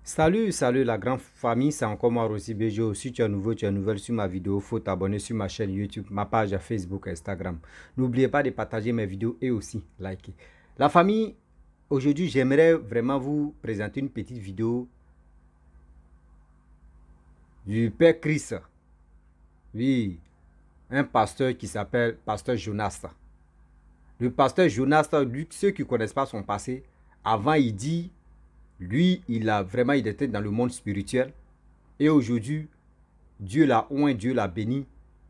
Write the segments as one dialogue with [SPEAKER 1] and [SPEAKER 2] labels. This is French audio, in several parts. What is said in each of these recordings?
[SPEAKER 1] Salut la grande famille, c'est encore moi Rosy Bejo. Si tu es nouveau, tu es nouvelle sur ma vidéo, faut t'abonner sur ma chaîne YouTube, ma page Facebook, Instagram. N'oubliez pas de partager mes vidéos et aussi liker. La famille, aujourd'hui j'aimerais vraiment vous présenter une petite vidéo du Père Chris. Oui, un pasteur qui s'appelle Pasteur Jonas. Le pasteur Jonas, ceux qui ne connaissent pas son passé, avant il dit, lui, il était dans le monde spirituel. Et aujourd'hui, Dieu l'a oint, Dieu l'a béni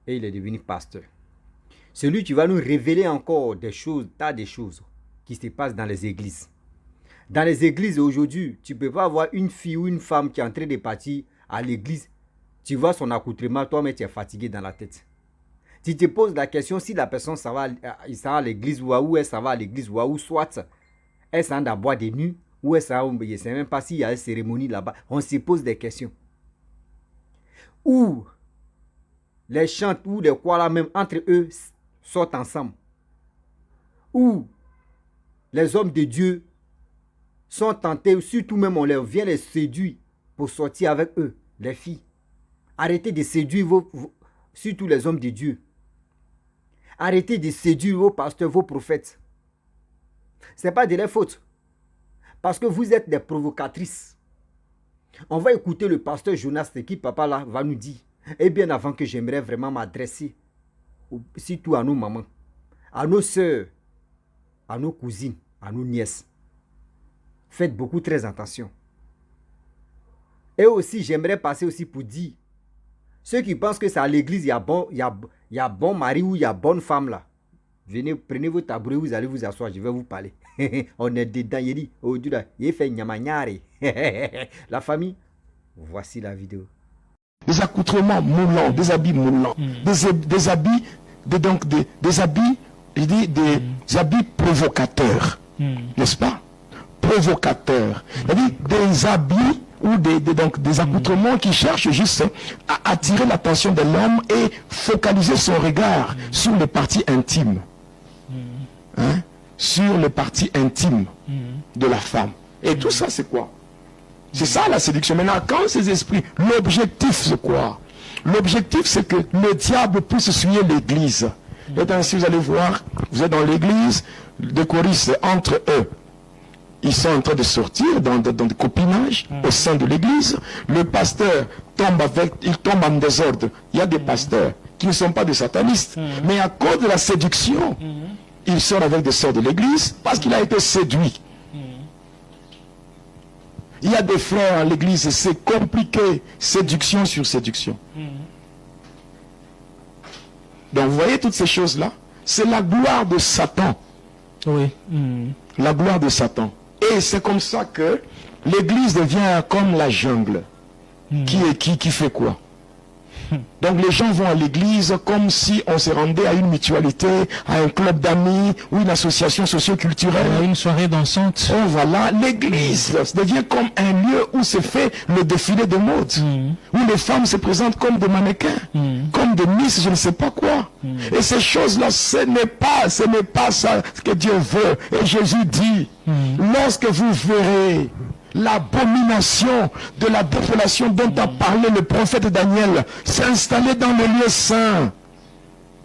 [SPEAKER 1] et il est devenu pasteur. Celui qui va nous révéler encore des choses, tas de choses qui se passent dans les églises. Dans les églises aujourd'hui, tu ne peux pas avoir une fille ou une femme qui est en train de partir à l'église. Tu vois son accoutrement, toi-même tu es fatigué dans la tête. Tu te poses la question si la personne ça va à l'église ou elle ça va à l'église ou soit elle s'en va boire des nuits ou elle s'en va, je ne sais même pas s'il y a une cérémonie là-bas. On se pose des questions. Ou les chants ou les quoi même entre eux sortent ensemble. Ou les hommes de Dieu sont tentés, surtout même on vient les séduire pour sortir avec eux, les filles. Arrêtez de séduire surtout les hommes de Dieu. Arrêtez de séduire vos pasteurs, vos prophètes. Ce n'est pas de leur faute. Parce que vous êtes des provocatrices. On va écouter le pasteur Jonas qui, papa, là, va nous dire. Et bien avant que j'aimerais vraiment m'adresser, surtout à nos mamans, à nos soeurs, à nos cousines, à nos nièces. Faites beaucoup très attention. Et aussi, j'aimerais passer aussi pour dire, ceux qui pensent que c'est à l'église, il y a bon mari ou il y a bonne femme là. Venez, prenez vos tabourets, vous allez vous asseoir, je vais vous parler. On est dedans, il dit, oh Dieu, il fait nyamanyare. La famille, voici la vidéo.
[SPEAKER 2] Des accoutrements moulants, des habits moulants, des habits, des habits, je dis des habits provocateurs, n'est-ce pas? Provocateurs. C'est-à-dire des habits ou des accoutrements qui cherchent juste à attirer l'attention de l'homme et focaliser son regard sur les parties intimes. Hein? Sur les parties intimes de la femme. Et tout ça, c'est quoi? C'est ça la séduction. Maintenant, quand ces esprits, l'objectif c'est quoi? L'objectif c'est que le diable puisse souiller l'église. Et ainsi vous allez voir, vous êtes dans l'église, de choristes entre eux. Ils sont en train de sortir dans des copinages au sein de l'église. Le pasteur il tombe en désordre. Il y a des pasteurs qui ne sont pas des satanistes. Mais à cause de la séduction, il sort avec des sœurs de l'église parce qu'il a été séduit. Il y a des frères à l'église, c'est compliqué. Séduction sur séduction. Donc vous voyez toutes ces choses-là, c'est la gloire de Satan.
[SPEAKER 3] Oui.
[SPEAKER 2] La gloire de Satan. Et c'est comme ça que l'église devient comme la jungle. Qui fait quoi? Donc les gens vont à l'église comme si on se rendait à une mutualité, à un club d'amis ou une association socio-culturelle.
[SPEAKER 3] Une soirée dansante.
[SPEAKER 2] Oh voilà, l'église devient comme un lieu où se fait le défilé de mode. Où les femmes se présentent comme des mannequins, comme des miss, je ne sais pas quoi. Et ces choses-là, ce n'est pas ça que Dieu veut. Et Jésus dit, lorsque vous verrez l'abomination de la désolation dont a parlé le prophète Daniel s'installer dans le lieu saint,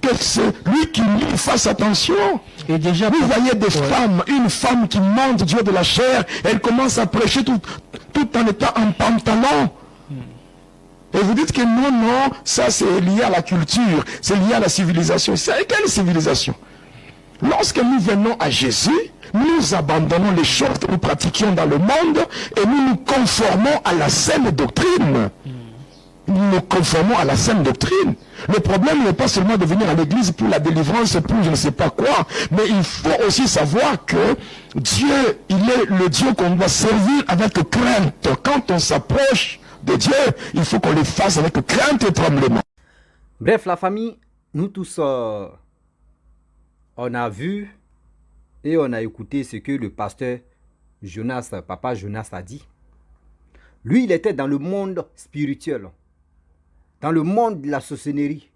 [SPEAKER 2] que celui qui lui fasse attention. Et déjà, vous voyez des femmes, une femme qui monte Dieu de la chair, elle commence à prêcher tout en étant en pantalon. Et vous dites que non, ça c'est lié à la culture, c'est lié à la civilisation. C'est quelle civilisation? Lorsque nous venons à Jésus, nous abandonnons les choses que nous pratiquions dans le monde et nous nous conformons à la saine doctrine. Nous nous conformons à la saine doctrine. Le problème n'est pas seulement de venir à l'église pour la délivrance, pour je ne sais pas quoi, mais il faut aussi savoir que Dieu, il est le Dieu qu'on doit servir avec crainte. Quand on s'approche de Dieu, il faut qu'on le fasse avec crainte et tremblement.
[SPEAKER 1] Bref, la famille, nous tous, on a vu et on a écouté ce que le pasteur Jonas, papa Jonas a dit. Lui, il était dans le monde spirituel, dans le monde de la sorcellerie.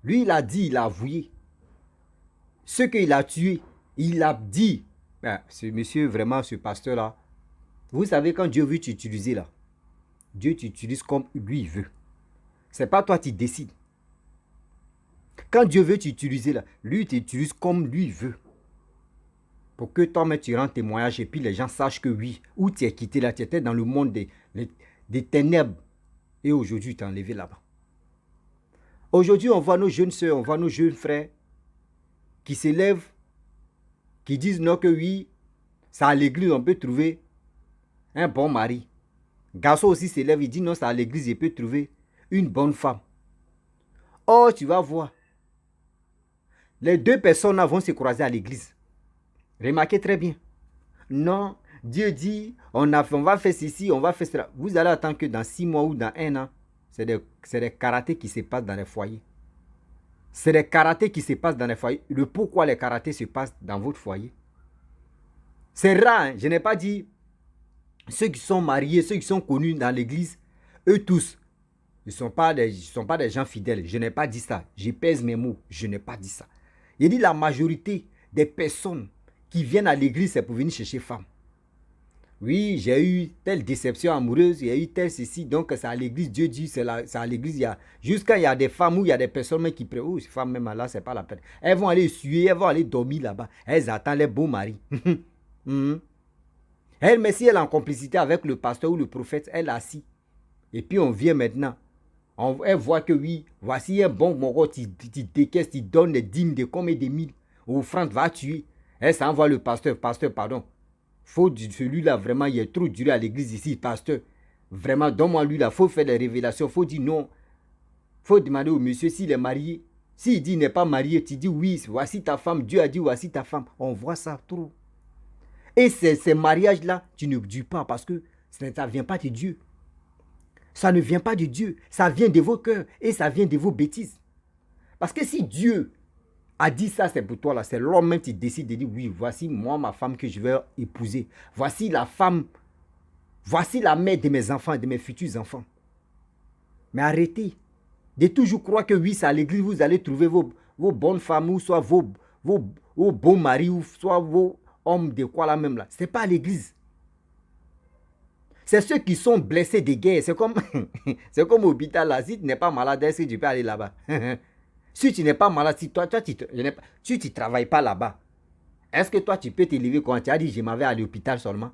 [SPEAKER 1] Lui, il a dit, il a avoué. Ce qu'il a tué, il a dit. Ben, ce monsieur, vraiment, ce pasteur-là, Vous savez, quand Dieu veut t'utiliser là, Dieu t'utilise comme lui il veut. C'est pas toi qui décides. Quand Dieu veut t'utiliser là, lui t'utilise comme lui il veut. Pour que toi-même tu rends témoignage et puis les gens sachent que oui, où tu es quitté là, tu étais dans le monde des ténèbres. Et aujourd'hui, tu es enlevé là-bas. Aujourd'hui, on voit nos jeunes soeurs, on voit nos jeunes frères qui s'élèvent, qui disent non que oui, c'est à l'église on peut trouver un bon mari. Garçon aussi s'élève, il dit non, c'est à l'église il peut trouver une bonne femme. Oh, tu vas voir. Les deux personnes là vont se croiser à l'église. Remarquez très bien. Non, Dieu dit, on va faire ceci, on va faire cela. Vous allez attendre que dans 6 mois ou dans 1 an, c'est des karatés qui se passent dans les foyers. C'est des karatés qui se passent dans les foyers. Le pourquoi les karatés se passent dans votre foyer. C'est rare, hein? Je n'ai pas dit ceux qui sont mariés, ceux qui sont connus dans l'église, eux tous, ils ne sont pas des gens fidèles. Je n'ai pas dit ça. Je pèse mes mots. Je n'ai pas dit ça. Il dit la majorité des personnes qui viennent à l'église, c'est pour venir chercher femme. Oui, j'ai eu telle déception amoureuse, il y a eu tel ceci, donc c'est à l'église, Dieu dit, c'est à l'église, jusqu'à il y a des femmes où il y a des personnes qui prennent, oh, ces femmes même là, c'est pas la peine. Elles vont aller suer, elles vont aller dormir là-bas, elles attendent les beaux maris. Elle, mais si elle est en complicité avec le pasteur ou le prophète, elle est assise. Et puis on vient maintenant, elle voit que oui, voici un bon moro, tu décaisses, tu donnes des dîmes de combien de mille, offrande va tuer. Elle s'envoie le pasteur, pardon. Faut celui-là, vraiment, il est trop duré à l'église ici, pasteur. Vraiment, donne-moi lui là, faut faire des révélations, faut dire non. Faut demander au monsieur s'il est marié. S'il dit il n'est pas marié, tu dis oui, voici ta femme, Dieu a dit voici ta femme. On voit ça trop. Et ces mariages-là, tu ne dis pas parce que ça ne vient pas de Dieu. Ça ne vient pas de Dieu, ça vient de vos cœurs et ça vient de vos bêtises. Parce que si Dieu a dit ça, c'est pour toi là, c'est l'homme même qui décide de dire oui, voici moi ma femme que je vais épouser. Voici la femme, voici la mère de mes enfants, de mes futurs enfants. Mais arrêtez de toujours croire que oui, c'est à l'église vous allez trouver vos bonnes femmes ou soit vos bons maris ou soit vos hommes de quoi là même là. Ce n'est pas à l'église. C'est ceux qui sont blessés de guerre. C'est comme au hôpital là. Si tu n'es pas malade, est-ce que tu peux aller là-bas? Si tu n'es pas malade, si toi tu ne travailles pas là-bas, est-ce que toi tu peux t'élever quand tu as dit je m'en vais à l'hôpital seulement?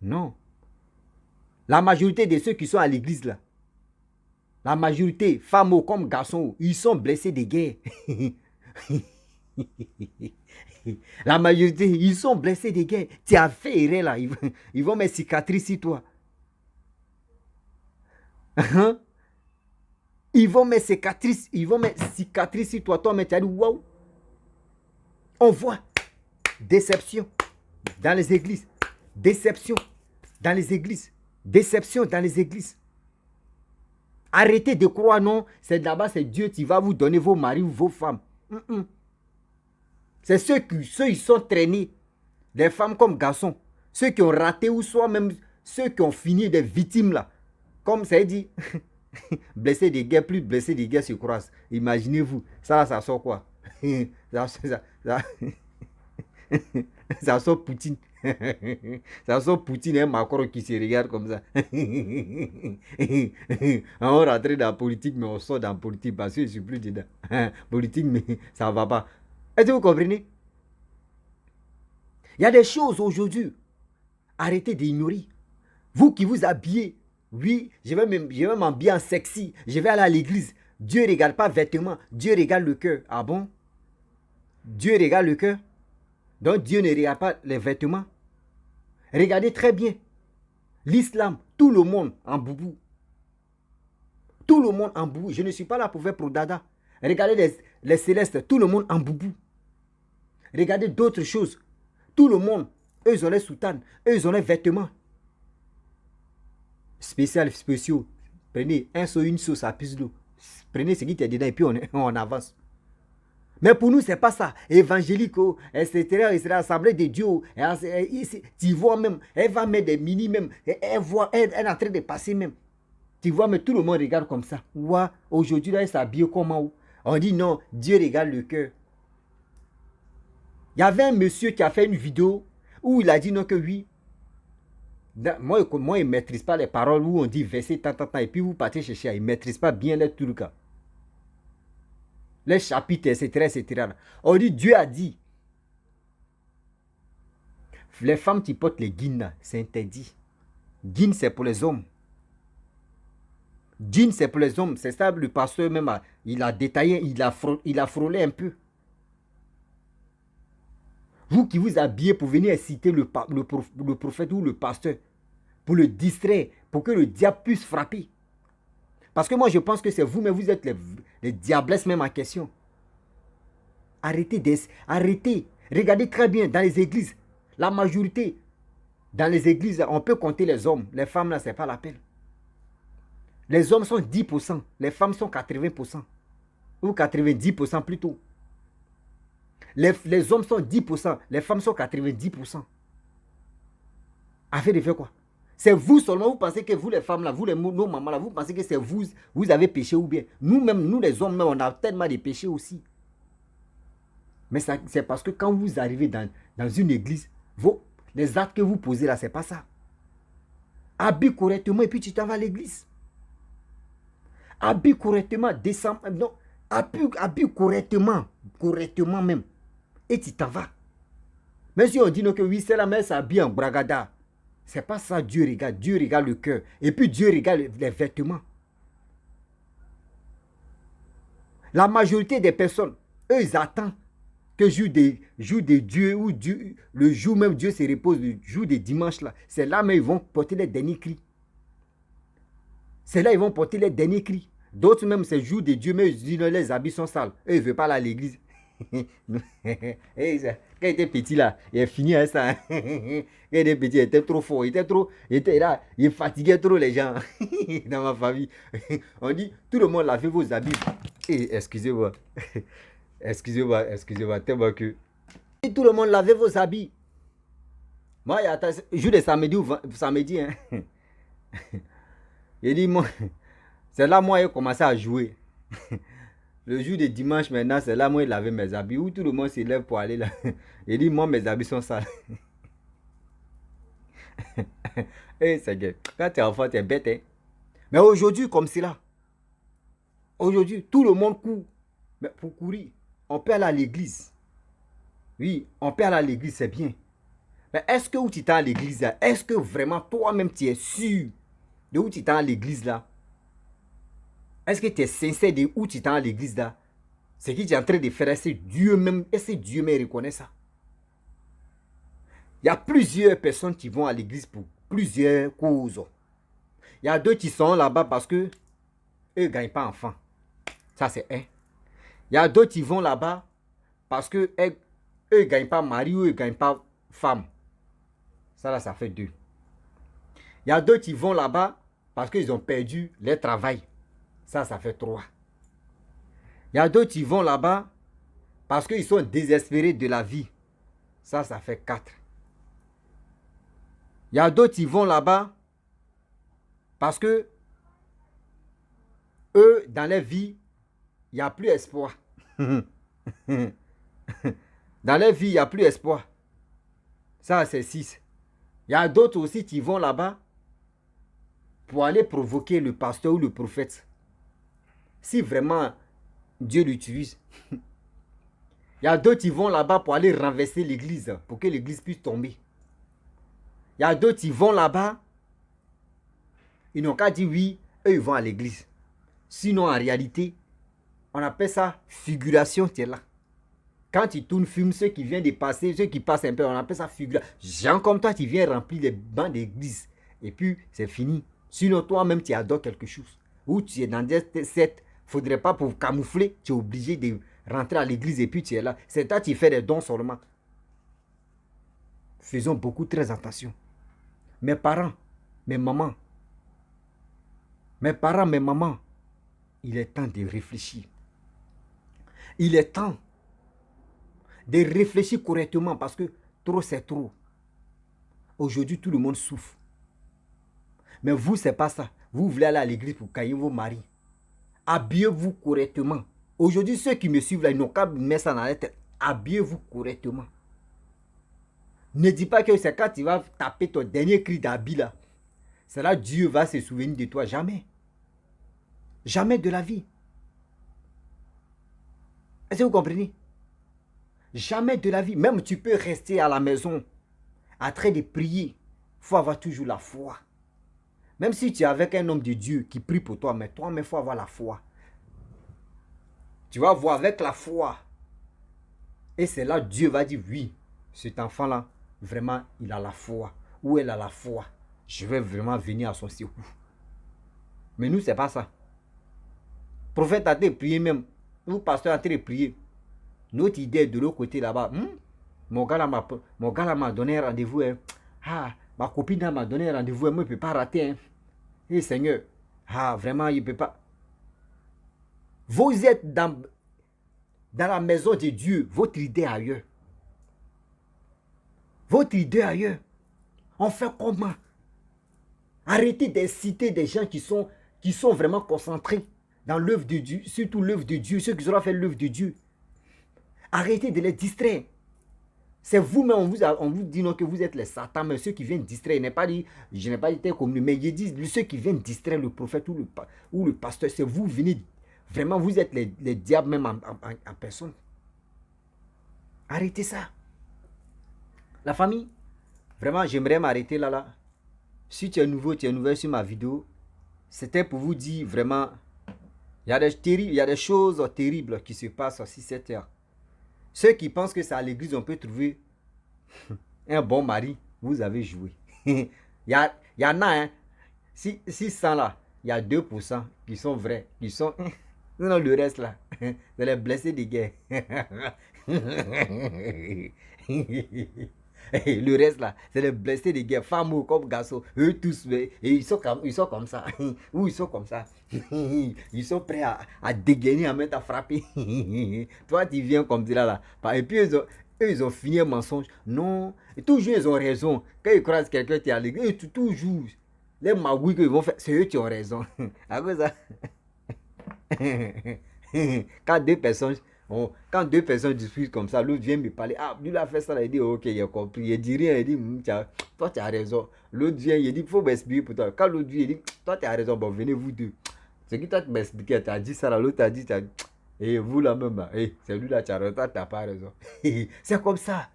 [SPEAKER 1] Non. La majorité de ceux qui sont à l'église là, la majorité, femmes comme garçons, ils sont blessés de guerre. La majorité, ils sont blessés de guerre. Tu as fait erreur là, ils vont mettre cicatrices sur toi. Ils vont mettre cicatrices sur toi. Toi, mais tu as dit waouh. On voit déception dans les églises. Déception dans les églises. Déception dans les églises. Arrêtez de croire non, c'est là-bas, c'est Dieu qui va vous donner vos maris ou vos femmes. C'est ceux qui sont traînés, des femmes comme garçons, ceux qui ont raté ou soit même ceux qui ont fini des victimes là. Comme ça dit, blessés de guerre, plus blessés de guerre se croisent. Imaginez-vous, ça sort quoi? Ça sort Poutine. Ça sort Poutine et Macron qui se regardent comme ça. On rentre dans la politique, mais on sort dans la politique parce que je ne suis plus dedans. Politique, mais ça ne va pas. Est-ce que vous comprenez? Il y a des choses aujourd'hui. Arrêtez d'ignorer. Vous qui vous habillez, oui, je vais m'habiller en sexy. Je vais aller à l'église. Dieu ne regarde pas vêtements. Dieu regarde le cœur. Ah bon? Dieu regarde le cœur. Donc Dieu ne regarde pas les vêtements. Regardez très bien. L'islam, tout le monde en boubou. Tout le monde en boubou. Je ne suis pas là pour faire pro dada. Regardez les célestes, tout le monde en boubou. Regardez d'autres choses. Tout le monde, eux ils ont les soutanes, eux ils ont les vêtements. Spéciaux. Prenez un seau, une sauce à plus d'eau. Prenez ce qui est dedans et puis on avance. Mais pour nous, ce n'est pas ça. Évangélique, etc., assemblée de Dieu. Tu vois même, elle va mettre des mini même. Elle est en train de passer même. Tu vois, mais tout le monde regarde comme ça. Ouais, aujourd'hui, là, elle s'habille comment? On dit non, Dieu regarde le cœur. Il y avait un monsieur qui a fait une vidéo où il a dit non que oui. Moi, ils ne maîtrisent pas les paroles où on dit verset tant, et puis vous partez chercher. Ils ne maîtrisent pas bien les trucs. Les chapitres, etc. On dit, Dieu a dit, les femmes qui portent les guines, c'est interdit. Guine, c'est pour les hommes. Jean, c'est pour les hommes. C'est ça, le pasteur même, il a détaillé, il a frôlé un peu. Vous qui vous habillez pour venir citer le prophète ou le pasteur, pour le distraire, pour que le diable puisse frapper. Parce que moi, je pense que c'est vous, mais vous êtes les diablesses même en question. Arrêtez. Regardez très bien dans les églises. La majorité, dans les églises, on peut compter les hommes. Les femmes, là, ce n'est pas la peine. Les hommes sont 10%, les femmes sont 80%. Ou 90% plutôt. Les hommes sont 10%, les femmes sont 90%. Afin de faire quoi? C'est vous seulement, vous pensez que vous les femmes là, vous nos mamans là, vous pensez que c'est vous avez péché ou bien. Nous-mêmes, nous les hommes, même, on a tellement de péchés aussi. Mais c'est parce que quand vous arrivez dans une église, les actes que vous posez là, c'est pas ça. Habille correctement et puis tu t'en vas à l'église. Habille correctement, descends, non, habille correctement même, et tu t'en vas. Même si on dit non, que oui, c'est la mère s'habille en bragada, c'est pas ça Dieu regarde le cœur, et puis Dieu regarde les vêtements. La majorité des personnes, eux, ils attendent que jour de Dieu, ou Dieu, le jour même Dieu se repose, le jour des dimanches là, c'est là mais ils vont porter les derniers cris. C'est là ils vont porter les derniers cris. D'autres même, c'est jour de Dieu, mais ils disent les habits sont sales. Eux, ils ne veulent pas aller à l'église. Quand il était petit là, il a fini à ça. Quand il était petit, il était trop fort. Il était là, il fatiguait trop les gens. Dans ma famille, on dit, tout le monde lavez vos habits. Excusez-moi. Excusez-moi, tellement que... Tout le monde lavez vos habits. Moi, il y a jour de samedi, hein. Il dit, moi, c'est là moi, j'ai commencé à jouer. Le jour de dimanche, maintenant, c'est là moi, il lavait mes habits. Où tout le monde se lève pour aller là. Il dit, moi, mes habits sont sales. C'est que quand tu es enfant, tu es bête. Hein? Mais aujourd'hui, comme c'est là. Aujourd'hui, tout le monde court. Mais pour courir, on peut aller à l'église. Oui, on peut aller à l'église, c'est bien. Mais est-ce que où tu t'es à l'église là, est-ce que vraiment toi-même tu es sûr de où tu t'es à l'église là? Est-ce que tu es sincère de où tu t'es à l'église là? Ce que tu es en train de faire, est-ce que Dieu même reconnaît ça? Il y a plusieurs personnes qui vont à l'église pour plusieurs causes. Il y a d'autres qui sont là-bas parce que eux ne gagnent pas enfants. Ça c'est un. Il y a d'autres qui vont là-bas parce que eux ne gagnent pas mari ou eux ne gagnent pas femme. Ça là, ça fait 2. Il y a d'autres qui vont là-bas parce qu'ils ont perdu leur travail. Ça fait 3. Il y a d'autres qui vont là-bas parce qu'ils sont désespérés de la vie. Ça fait 4. Il y a d'autres qui vont là-bas parce que eux, dans leur vie, il n'y a plus espoir. Dans leur vie, il n'y a plus espoir. Ça, c'est 6. Il y a d'autres aussi qui vont là-bas pour aller provoquer le pasteur ou le prophète. Si vraiment Dieu l'utilise. Il y a d'autres qui vont là-bas pour aller renverser l'église, pour que l'église puisse tomber. Il y a d'autres qui vont là-bas, ils n'ont qu'à dire oui, eux ils vont à l'église. Sinon en réalité, on appelle ça figuration, tu es là. Quand tu tournes film, ceux qui viennent de passer, ceux qui passent un peu, on appelle ça figuration. Gens comme toi, tu viens remplir les bancs d'église. Et puis, c'est fini. Sinon, toi-même, tu adores quelque chose. Ou tu es dans cette... Il ne faudrait pas pour camoufler, tu es obligé de rentrer à l'église et puis tu es là. C'est toi qui fais des dons seulement. Faisons beaucoup très attention. Mes parents, mes mamans, il est temps de réfléchir. Il est temps de réfléchir correctement parce que trop c'est trop. Aujourd'hui, tout le monde souffre. Mais vous, c'est pas ça. Vous voulez aller à l'église pour cailler vos maris. Habillez-vous correctement. Aujourd'hui, ceux qui me suivent là, ils n'ont qu'à mettre ça dans la tête. Habillez-vous correctement. Ne dis pas que c'est quand tu vas taper ton dernier cri d'habit là. C'est là que Dieu va se souvenir de toi. Jamais. Jamais de la vie. Est-ce que vous comprenez? Jamais de la vie. Même tu peux rester à la maison en train de prier. Il faut avoir toujours la foi. Même si tu es avec un homme de Dieu qui prie pour toi, mais toi-même, il faut avoir la foi. Tu vas voir avec la foi. Et c'est là que Dieu va dire, oui, cet enfant-là, vraiment, il a la foi. Ou elle a la foi. Je vais vraiment venir à son secours. Mais nous, ce n'est pas ça. Le prophète a été prié même. Nous, pasteur, a été prié. Notre idée de l'autre côté là-bas. Mon gars là m'a donné un rendez-vous. Hein. Ah, ma copine m'a donné un rendez-vous. Moi, je ne peux pas rater. Hein. Et Seigneur, vraiment, il ne peut pas. Vous êtes dans la maison de Dieu. Votre idée ailleurs. Votre idée ailleurs. On fait comment? Arrêtez d'inciter des gens qui sont vraiment concentrés dans l'œuvre de Dieu, surtout l'œuvre de Dieu, ceux qui auront fait l'œuvre de Dieu. Arrêtez de les distraire. C'est vous-même, on vous dit non que vous êtes les satans, mais ceux qui viennent distraire, je n'ai pas été comme lui, mais ils disent ceux qui viennent distraire le prophète ou le pasteur, c'est vous venez, vraiment vous êtes les diables même en personne. Arrêtez ça. La famille, vraiment j'aimerais m'arrêter là. Si tu es nouveau, tu es nouvelle sur ma vidéo, c'était pour vous dire vraiment, il y a des choses terribles qui se passent aussi cette terre. Ceux qui pensent que c'est à l'église on peut trouver un bon mari, vous avez joué. Il y en a, hein. 600 là, il y a 2% qui sont vrais, qui sont... Non, le reste là, c'est les blessés de guerre. Le reste là, c'est les blessés de guerre, femmes ou comme garçons, eux tous, et ils sont comme ça, ou ils sont comme ça, ils sont prêts à dégainer, à mettre à frapper. Toi tu viens comme ça là, et puis eux ils ont fini un mensonge. Non, et toujours ils ont raison. Quand ils croisent quelqu'un qui est à l'église, toujours, les magouilles qu'ils vont faire, c'est eux qui ont raison. À cause ça. Quand deux personnes discutent comme ça, l'autre vient me parler. Ah, lui il a fait ça, il dit ok, il a compris. Il dit rien, il dit toi tu as raison. L'autre vient, il dit il faut m'expliquer pour toi. Quand l'autre vient, il dit toi tu as raison, bon venez vous deux. C'est qui toi tu m'expliques, tu as dit ça là, l'autre t'a dit, et vous là même, c'est lui là, tu as raison, toi tu n'as pas raison. C'est comme ça.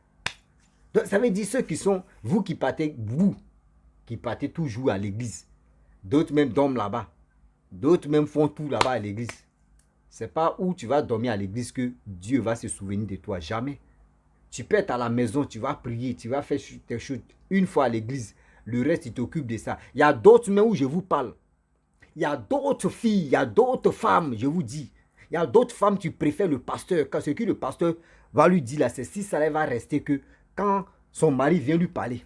[SPEAKER 1] Donc, ça veut dire ceux qui sont, vous qui partez toujours à l'église. D'autres même dorment là-bas. D'autres même font tout là-bas à l'église. C'est pas où tu vas dormir à l'église que Dieu va se souvenir de toi. Jamais. Tu peux être à la maison, tu vas prier, tu vas faire tes choses une fois à l'église. Le reste, il t'occupe de ça. Il y a d'autres mais où je vous parle. Il y a d'autres filles, il y a d'autres femmes, je vous dis. Il y a d'autres femmes qui préfèrent le pasteur. Quand ce que le pasteur va lui dire là, c'est si ça va rester que quand son mari vient lui parler.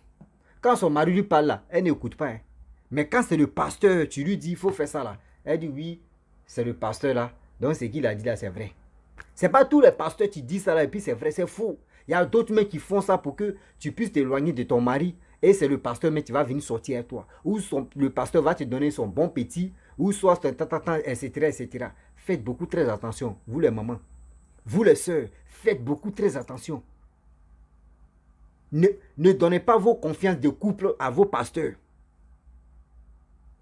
[SPEAKER 1] Quand son mari lui parle là, elle n'écoute pas. Hein. Mais quand c'est le pasteur, tu lui dis, il faut faire ça là. Elle dit oui, c'est le pasteur là. Donc ce qu'il a dit là, c'est vrai. C'est pas tous les pasteurs qui disent ça là et puis c'est vrai, c'est faux. Il y a d'autres mecs qui font ça pour que tu puisses t'éloigner de ton mari. Et c'est le pasteur mais qui va venir sortir avec toi. Ou le pasteur va te donner son bon petit. Ou soit, etc., etc. Faites beaucoup très attention, vous les mamans. Vous les soeurs, faites beaucoup très attention. Ne donnez pas vos confiances de couple à vos pasteurs.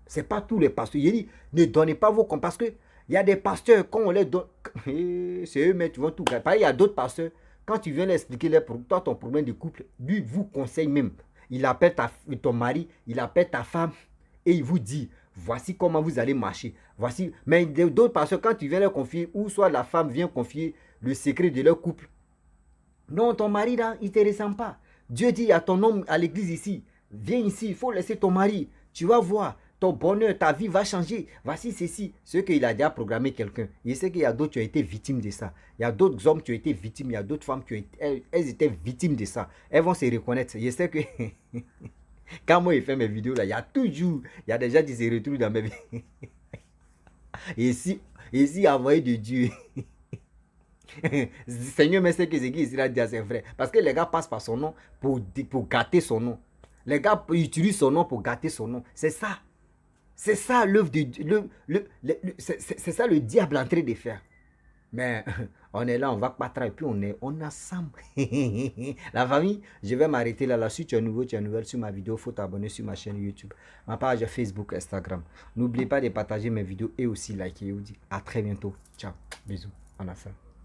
[SPEAKER 1] Ce n'est pas tous les pasteurs. Il dit, ne donnez pas vos confiances. Parce que il y a des pasteurs, quand on les donne, c'est eux, mais tu vas tout gagner. Il y a d'autres pasteurs, quand tu viens leur expliquer toi, ton problème de couple, lui vous conseille même. Il appelle ton mari, il appelle ta femme et il vous dit, voici comment vous allez marcher. Voici. Mais d'autres pasteurs, quand tu viens leur confier, ou soit la femme vient confier le secret de leur couple. Non, ton mari là, il ne te ressemble pas. Dieu dit à ton homme à l'église ici, viens ici, il faut laisser ton mari. Tu vas voir. Ton bonheur, ta vie va changer. Voici ceci. Ce qu'il a déjà programmé quelqu'un. Il sait qu'il y a d'autres qui ont été victimes de ça. Il y a d'autres hommes qui ont été victimes. Il y a d'autres femmes qui ont été, elles étaient victimes de ça. Elles vont se reconnaître. Je sais que quand moi je fais mes vidéos là, il y a des gens qui se retrouvent dans mes vidéos. Et si envoyé de Dieu. Seigneur, mais c'est que ce qu'il a dit, c'est vrai. Parce que les gars passent par son nom pour gâter son nom. Les gars utilisent son nom pour gâter son nom. C'est ça. C'est ça l'œuvre de Dieu. C'est ça le diable en train de faire. Mais on est là, on va battre et puis on est ensemble. La famille, je vais m'arrêter là. Si tu es nouveau, tu es nouvelle sur ma vidéo, il faut t'abonner sur ma chaîne YouTube, ma page Facebook, Instagram. N'oubliez pas de partager mes vidéos et aussi liker. Je vous dis à très bientôt. Ciao, bisous, on a fait.